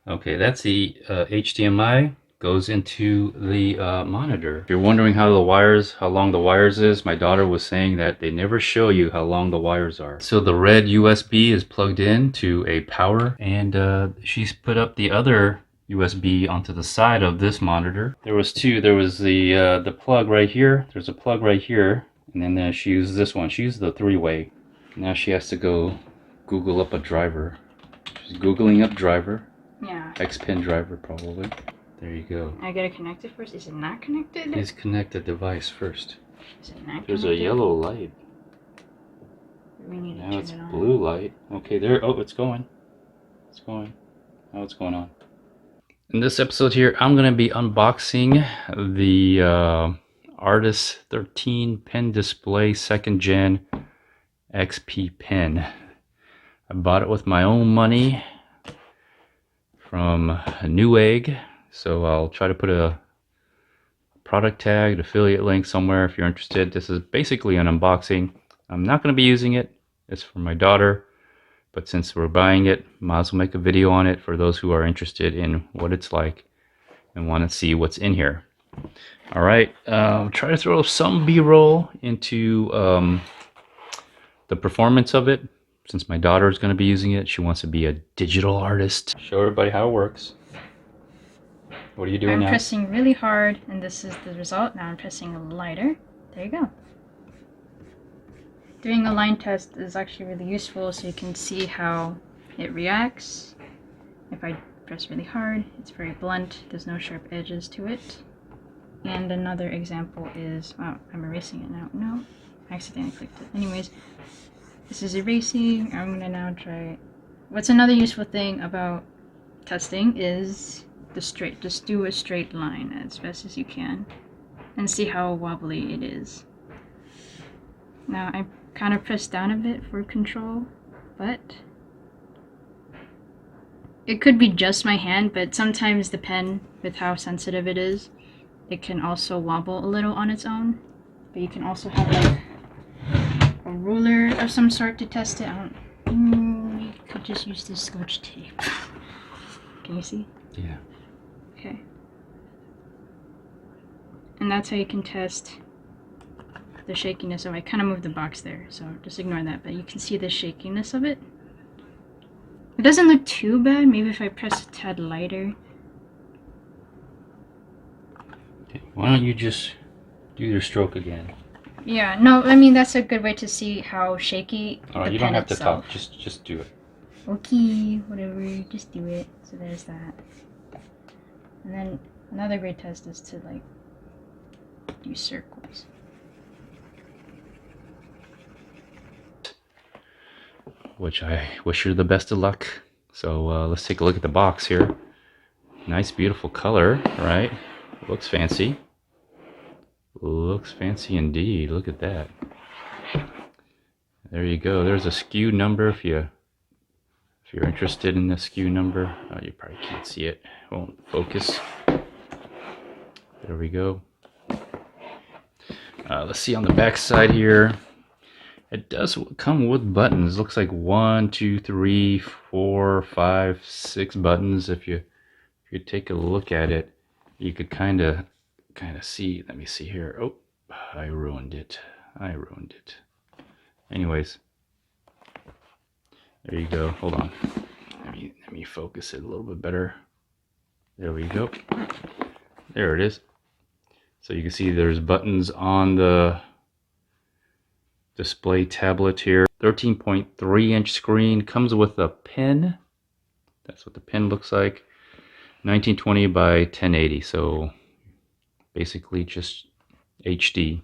Okay, that's the HDMI goes into the monitor. If you're wondering how long the wires is, my daughter was saying that they never show you how long the wires are. So the red USB is plugged in to a power, and she's put up the other USB onto the side of this monitor. There was two. There was the plug right here. There's a plug right here, and then she used this one. She used the three-way. Now she has to go Google up a driver. She's Googling up driver. Yeah. XPPen driver, probably. There you go. I gotta connect it first. Is it not connected? Please connect the device first. Is it not There's connected? a yellow light. We need Now to it's turn it on. blue light. Okay, there. Oh, it's going. It's going. Now it's going on. In this episode here, I'm going to be unboxing the Artist 13 pen display 2nd gen XPPen. I bought it with my own money from Newegg, so I'll try to put a product tag, an affiliate link somewhere if you're interested. This is basically an unboxing. I'm not going to be using it. It's for my daughter, but since we're buying it, might as well make a video on it for those who are interested in what it's like and want to see what's in here. All right, try to throw some B-roll into the performance of it. Since my daughter is going to be using it, she wants to be a digital artist. Show everybody how it works. What are you doing now? I'm pressing really hard, and this is the result. Now I'm pressing lighter. There you go. Doing a line test is actually really useful, so you can see how it reacts. If I press really hard, it's very blunt. There's no sharp edges to it. And another example is, oh, I'm erasing it now. No, I accidentally clicked it. Anyways, this is erasing. I'm gonna now try. What's another useful thing about testing is just do a straight line as best as you can and see how wobbly it is. Now I kind of pressed down a bit for control, but it could be just my hand, but sometimes the pen, with how sensitive it is, it can also wobble a little on its own. But you can also have like a ruler of some sort to test it. You could just use this Scotch tape. Can you see? Yeah. Okay. And that's how you can test the shakiness. Oh, I kind of moved the box there, so just ignore that. But you can see the shakiness of it. It doesn't look too bad. Maybe if I press a tad lighter. Okay. Why don't you just do your stroke again? Yeah, no, I mean that's a good way to see how shaky the pen You don't have itself. to talk. Just do it. Okay, whatever, just do it. So there's that. And then another great test is to like do circles. Which I wish her the best of luck. So let's take a look at the box here. Nice, beautiful color, right? Looks fancy. Looks fancy indeed. Look at that. There you go. There's a SKU number if you're interested in the SKU number. You probably can't see it. Won't focus. There we go. Let's see on the back side here. It does come with buttons. Looks like 1, 2, 3, 4, 5, 6 buttons. If you take a look at it, you could kind of see. Let me see here. Oh, I ruined it. Anyways, there you go. Hold on. Let me focus it a little bit better. There we go. There it is. So you can see there's buttons on the display tablet here. 13.3 inch screen, comes with a pen. That's what the pen looks like. 1920 by 1080, so basically just HD.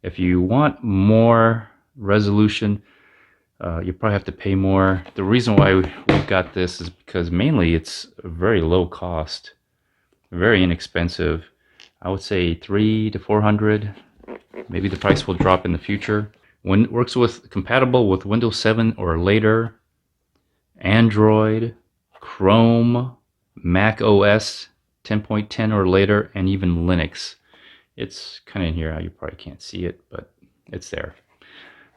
If you want more resolution, you probably have to pay more. The reason why we've got this is because mainly it's very low cost, very inexpensive. I would say $300 to $400. Maybe the price will drop in the future. When it works with compatible with Windows 7 or later, Android, Chrome, Mac OS 10.10 or later, and even Linux. It's kind of in here. You probably can't see it, but it's there.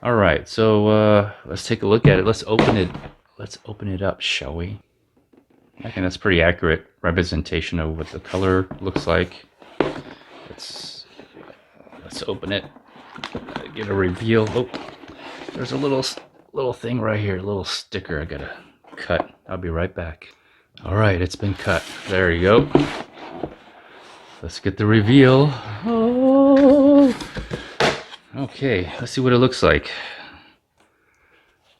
All right, so let's take a look at it. Let's open it up, shall we? I think that's pretty accurate representation of what the color looks like. Let's open it. Get a reveal. Oh, there's a little thing right here, a little sticker I gotta cut. I'll be right back. All right, it's been cut. There you go. Let's get the reveal. Oh. Okay, let's see what it looks like.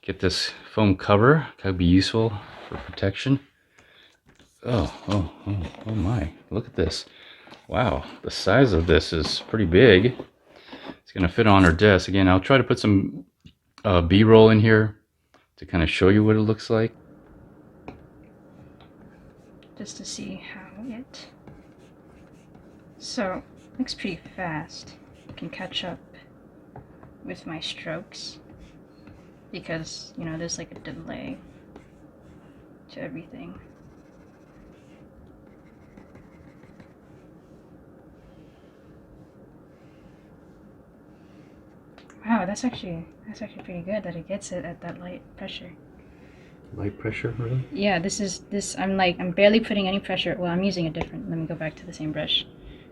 Get this foam cover. Could be useful for protection. Oh my, look at this. Wow, the size of this is pretty big. It's gonna fit on our desk. Again, I'll try to put some B-roll in here to kind of show you what it looks like. Just to see how it... So, looks pretty fast. I can catch up with my strokes because, you know, there's like a delay to everything. Wow, that's actually pretty good that it gets it at that light pressure. Light pressure, really? Yeah, I'm barely putting any pressure. Well, I'm using a different. Let me go back to the same brush.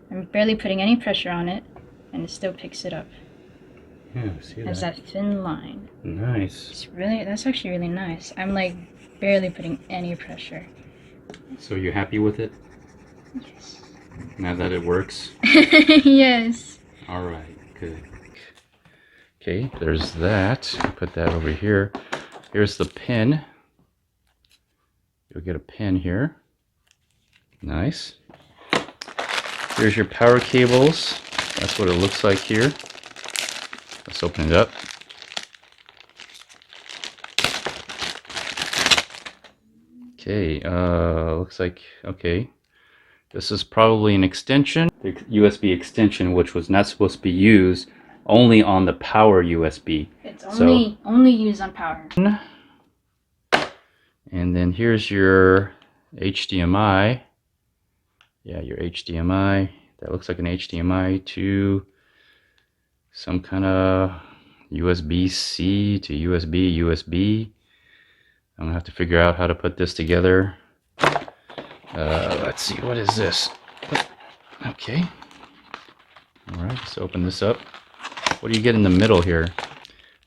I'm barely putting any pressure on it, and it still picks it up. Yeah, I see that. It's that thin line. Nice. That's actually really nice. I'm like barely putting any pressure. So you're happy with it? Yes. Now that it works? Yes. All right, good. Okay, there's that. Put that over here. Here's the pin. You'll get a pin here. Nice. Here's your power cables. That's what it looks like here. Let's open it up. Okay, looks like, okay. This is probably an extension, the USB extension, which was not supposed to be used, only on the power USB. It's only used on power. And then here's your HDMI. Yeah, your HDMI. That looks like an HDMI to some kind of USB-C to USB. I'm gonna have to figure out how to put this together. Let's see, what is this? Okay. All right, let's open this up. What do you get in the middle here?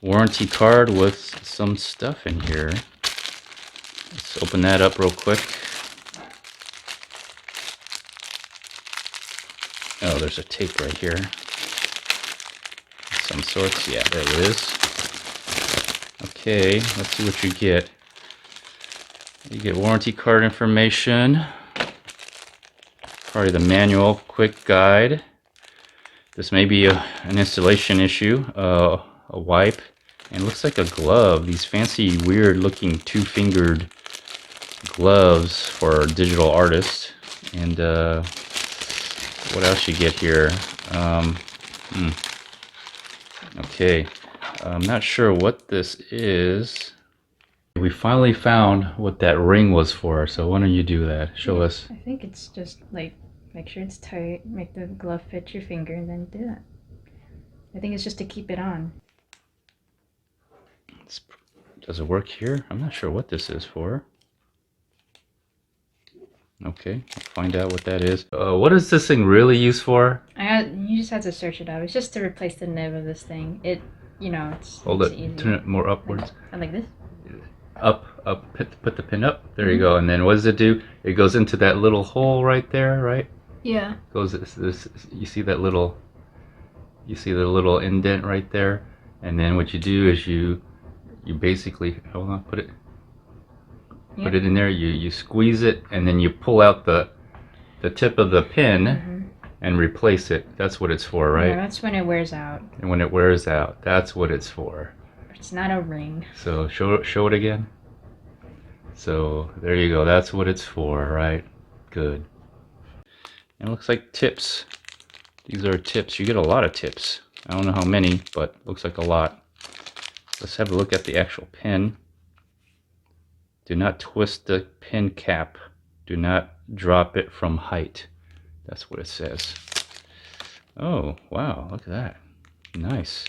Warranty card with some stuff in here. Let's open that up real quick. Oh, there's a tape right here. Some sorts. Yeah, there it is. Okay, let's see what you get. You get warranty card information. Probably the manual, quick guide. This may be an installation issue. A wipe. And it looks like a glove. These fancy, weird looking two-fingered gloves for digital artists. And what else you get here? Okay, I'm not sure what this is. We finally found what that ring was for, so why don't you do that? Show us. I think it's just like, make sure it's tight, make the glove fit your finger, and then do that. I think it's just to keep it on. Does it work here? I'm not sure what this is for. Okay, I'll find out what that is. What is this thing really used for? You just had to search it up. It's just to replace the nib of this thing. Hold it, turn it more upwards. Like this? Up, put the pin up. There you go. And then what does it do? It goes into that little hole right there, right? Yeah. Goes. You see that little. You see the little indent right there, and then what you do is you basically hold on, put it in there. You squeeze it, and then you pull out the tip of the pin and replace it. That's what it's for, right? Yeah, that's when it wears out. And when it wears out, that's what it's for. It's not a ring. So show it again. So there you go. That's what it's for, right? Good. And it looks like tips. These are tips. You get a lot of tips. I don't know how many, but looks like a lot. Let's have a look at the actual pin. Do not twist the pin cap. Do not drop it from height. That's what it says. Oh, wow. Look at that. Nice.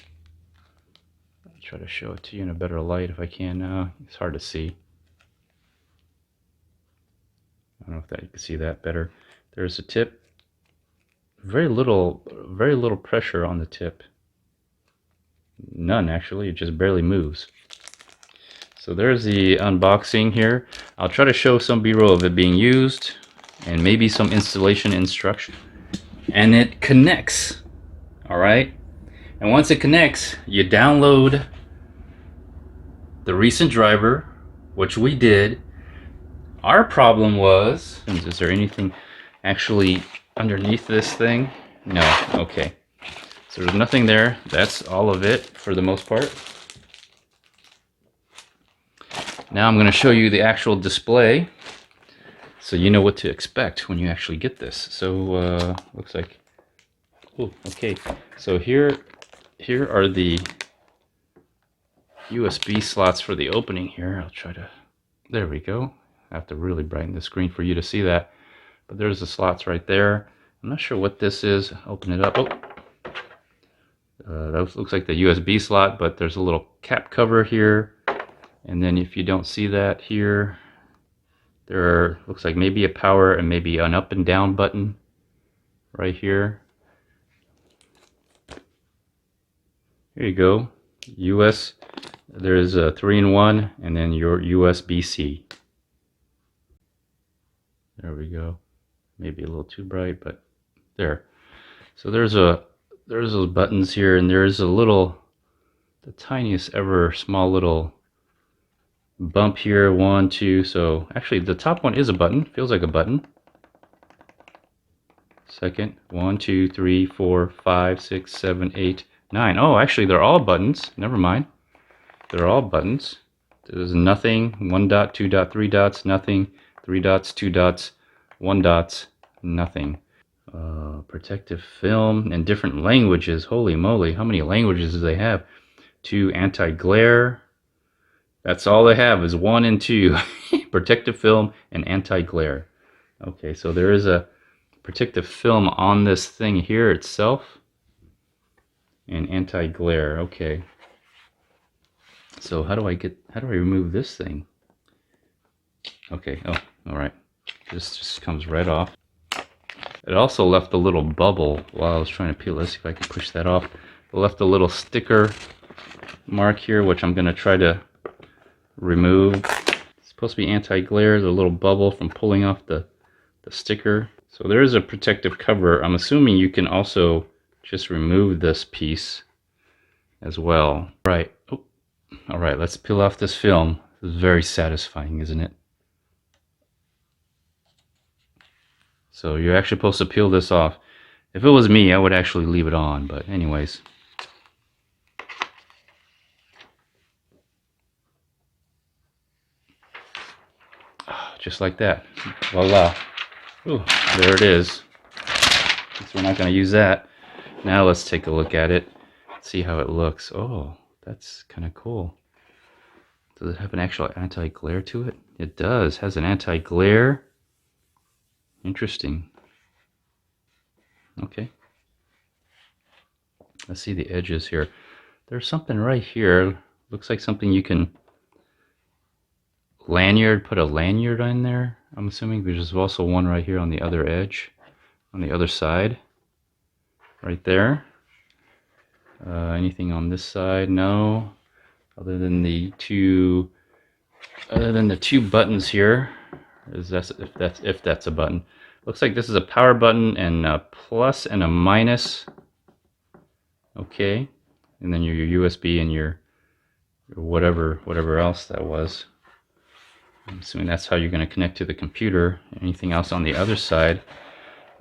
I'll try to show it to you in a better light if I can now. It's hard to see. I don't know if that you can see that better. There's a tip. Very little pressure on the tip. None actually, it just barely moves. So there's the unboxing here. I'll try to show some B-roll of it being used and maybe some installation instruction. And it connects, all right? And once it connects, you download the recent driver, which we did. Our problem was, is there anything actually underneath this thing? No, okay. So there's nothing there. That's all of it for the most part. Now I'm going to show you the actual display so you know what to expect when you actually get this. So looks like, oh, okay. So here are the USB slots for the opening here. I'll try to, there we go. I have to really brighten the screen for you to see that. But there's the slots right there. I'm not sure what this is. Open it up. Oh, that looks like the USB slot, but there's a little cap cover here. And then if you don't see that here, there looks like maybe a power and maybe an up and down button right here. Here you go. US, there's a 3-in-1 and then your USB-C. There we go. Maybe a little too bright, but there. So there's those buttons here, and there's a little, the tiniest ever small little bump here, 1, 2. So actually the top one is a button, feels like a button. Second, 1, 2, 3, 4, 5, 6, 7, 8, 9. Oh, actually they're all buttons. Never mind. They're all buttons. There's nothing, 1 dot, 2 dot, 3 dots, nothing, 3 dots, 2 dots, 1 dots, nothing. Protective film and different languages. Holy moly, how many languages do they have? 2 anti-glare. That's all they have is 1 and 2. Protective film and anti-glare. Okay, so there is a protective film on this thing here itself. And anti-glare, okay. So how do I remove this thing? Okay, oh, alright. This just comes right off. It also left a little bubble while I was trying to peel. Let's see if I can push that off. It left a little sticker mark here, which I'm going to try to remove. It's supposed to be anti-glare. There's a little bubble from pulling off the sticker. So there is a protective cover. I'm assuming you can also just remove this piece as well. Right. Oh. All right, let's peel off this film. This is very satisfying, isn't it? So you're actually supposed to peel this off. If it was me, I would actually leave it on, but anyways. Just like that. Voila. Ooh, there it is. Guess we're not going to use that. Now let's take a look at it. See how it looks. Oh, that's kind of cool. Does it have an actual anti-glare to it? It does. It has an anti-glare. Interesting. Okay. Let's see the edges here. There's something right here. Looks like something you can put a lanyard in there. I'm assuming there's also one right here on the other edge, on the other side. Right there. Anything on this side? No. Other than the two buttons here. If that's a button. Looks like this is a power button and a plus and a minus. Okay, and then your USB and your whatever else that was. I'm assuming that's how you're going to connect to the computer. Anything else on the other side?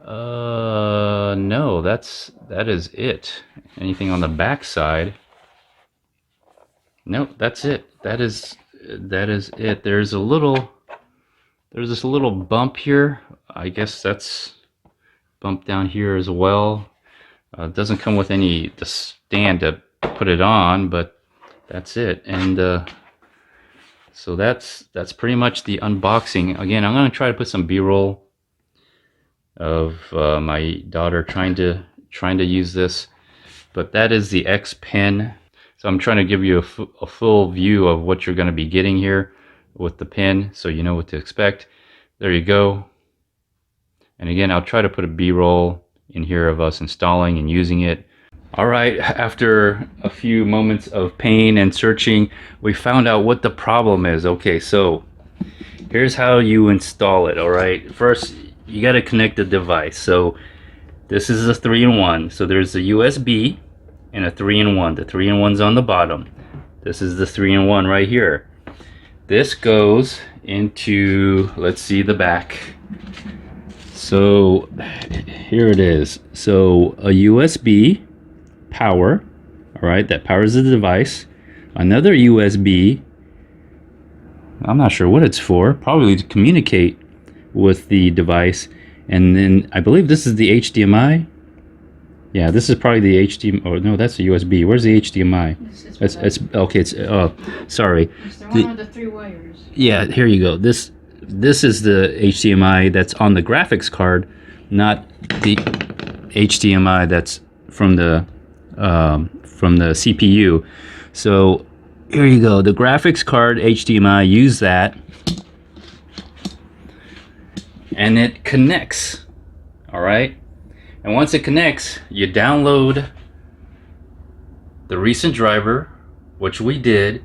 No, that is it. Anything on the back side? Nope, that's it. That is it. There's this little bump here. I guess that's bump down here as well. It doesn't come with the stand to put it on, but that's it. And so that's pretty much the unboxing. Again, I'm going to try to put some B-roll of my daughter trying to use this, but that is the XPPen. So I'm trying to give you a full view of what you're going to be getting here with the pen, so you know what to expect. There you go. And again, I'll try to put a B-roll in here of us installing and using it. All right, after a few moments of pain and searching, we found out what the problem is. Okay, so here's how you install it. All right, first you got to connect the device. So this is a 3-in-1. So there's a USB and a 3-in-1. The 3-in-1's on the bottom. This is the 3-in-1 right here. This goes into, let's see the back. So here it is. So a USB power, all right, that powers the device. Another USB, I'm not sure what it's for, probably to communicate with the device. And then I believe this is the HDMI. Yeah, this is probably the HDMI. Oh no, that's a USB. Where's the HDMI? It's okay. It's sorry. It's the one with the 3 wires. Yeah, here you go. This is the HDMI that's on the graphics card, not the HDMI that's from the CPU. So here you go. The graphics card HDMI, use that, and it connects. All right. And once it connects, you download the recent driver, which we did.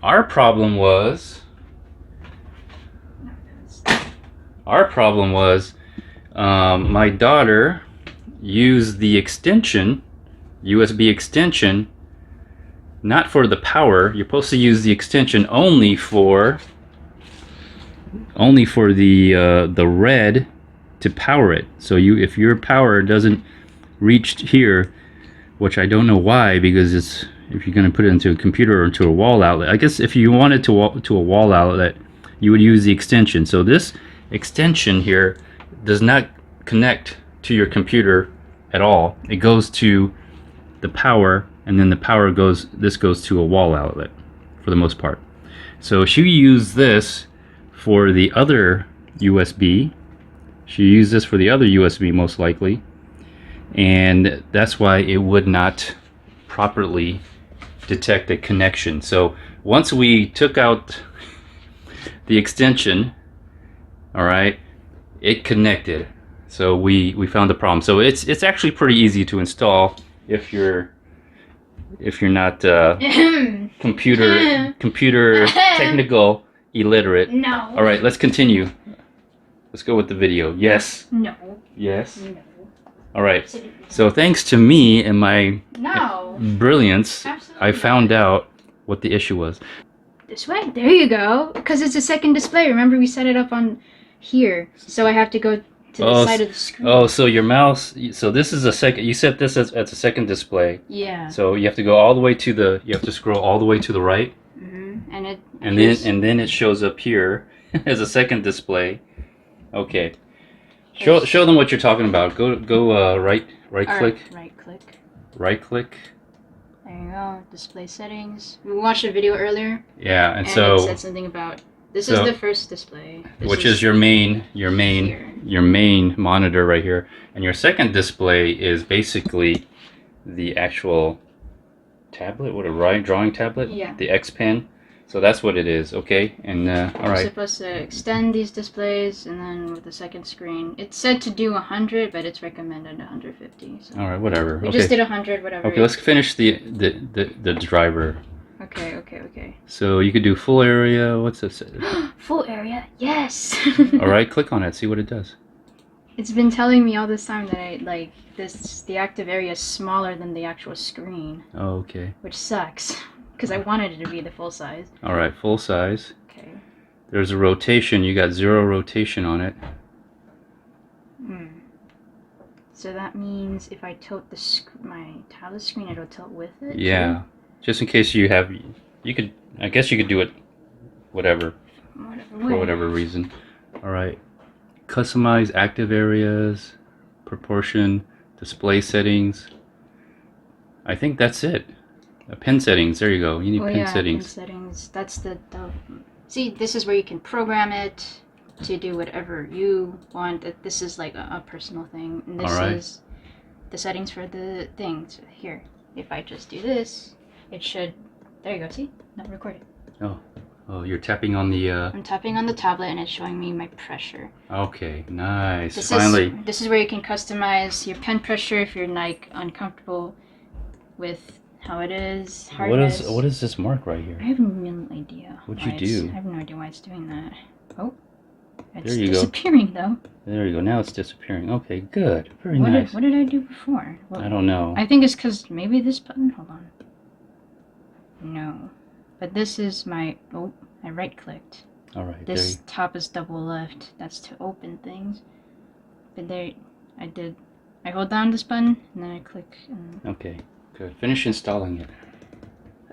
Our problem was my daughter used the extension, USB extension, not for the power. You're supposed to use the extension only for the red to power it. So if your power doesn't reach here, which I don't know why, because it's, if you're going to put it into a computer or into a wall outlet, I guess if you wanted to a wall outlet, you would use the extension. So this extension here does not connect to your computer at all. It goes to the power, and then the power goes, this goes to a wall outlet for the most part. So she used this for the other USB. She used this for the other USB most likely, and that's why it would not properly detect a connection. So once we took out the extension, all right, it connected. So we found the problem. So it's actually pretty easy to install if you're not computer technical illiterate. No. All right, let's continue. Let's go with the video. Yes. No. Yes. No. All right. So thanks to me and my brilliance, Absolutely. I found out what the issue was. This way. There you go. Because it's a second display. Remember, we set it up on here, so I have to go to the side of the screen. Oh, so your mouse. So this is a second. You set this as a second display. Yeah. So you have to go all the way to the. You have to scroll all the way to the right. And it. And then it shows up here as a second display. Okay. Show them what you're talking about. Go right click. Right click. Right click. There you go. Display settings. We watched a video earlier. Yeah, and it so said something about this is the first display. Which is your main monitor right here, and your second display is basically the actual tablet. What a drawing tablet. Yeah. The XPPen. So that's what it is, okay? And all right. We're supposed to extend these displays, and then with the second screen, it's said to do 100, but it's recommended 150. So. All right, whatever. We just did 100, whatever. Okay, let's finish the driver. Okay. So you could do full area. What's this? Full area, yes. All right, click on it. See what it does. It's been telling me all this time that the active area is smaller than the actual screen. Oh, okay. Which sucks. Because I wanted it to be the full size. All right, full size. Okay. There's a rotation. You got 0 rotation on it. So that means if I tilt my tablet screen, it'll tilt with it? Yeah. Too? Just in case I guess you could do it whatever. For whatever reason. All right. Customize active areas, proportion, display settings. I think that's it. Pen settings, there you go. You need pen settings. Pen settings. That's the see, this is where you can program it to do whatever you want. This is like a personal thing. And this is the settings for the things. Here, if I just do this, it should, there you go, see? Not recorded. Oh, Oh, you're tapping on the. I'm tapping on the tablet and it's showing me my pressure. Okay, nice. This Finally. this is where you can customize your pen pressure if you're like uncomfortable with how it is. Hardness. What is this mark right I here? have no idea. What'd you do? I have no idea why it's doing that. Oh, it's There you disappearing though. There you go. Now it's disappearing. Okay, good. Very What nice. what did I do before? Well, I don't know. I think it's because maybe this button. Hold on. No, but this is my. Oh, I right clicked. All right. This top is double left. That's to open things. But there, I did. I hold down this button and then I click. And... Okay, good. Finish installing it.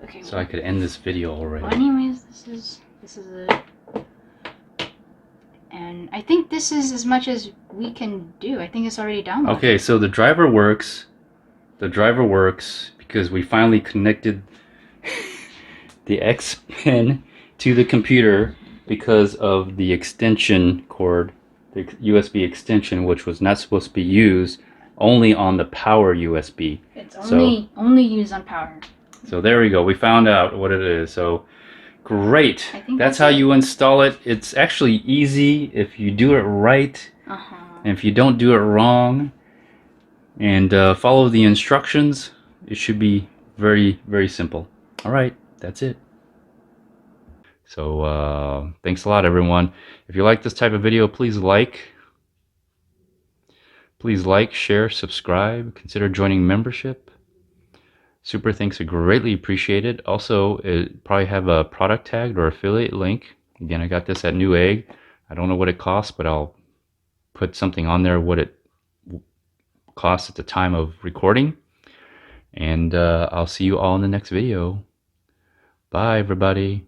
Okay. So I could end this video already. Well, anyways, this is it. And I think this is as much as we can do. I think it's already downloaded. Okay, so the driver works. The driver works because we finally connected the XPen to the computer because of the extension cord, the USB extension, which was not supposed to be used, only on the power USB. It's only used on power. So there we go. We found out what it is. So great. That's how you install it. It's actually easy if you do it right. And if you don't do it wrong and follow the instructions, it should be very, very simple. All right, that's it. So thanks a lot, everyone. If you like this type of video, please like, share, subscribe, consider joining membership. Super thanks are greatly appreciated. Also, it probably have a product tag or affiliate link. Again, I got this at Newegg. I don't know what it costs, but I'll put something on there what it costs at the time of recording. And I'll see you all in the next video. Bye, everybody.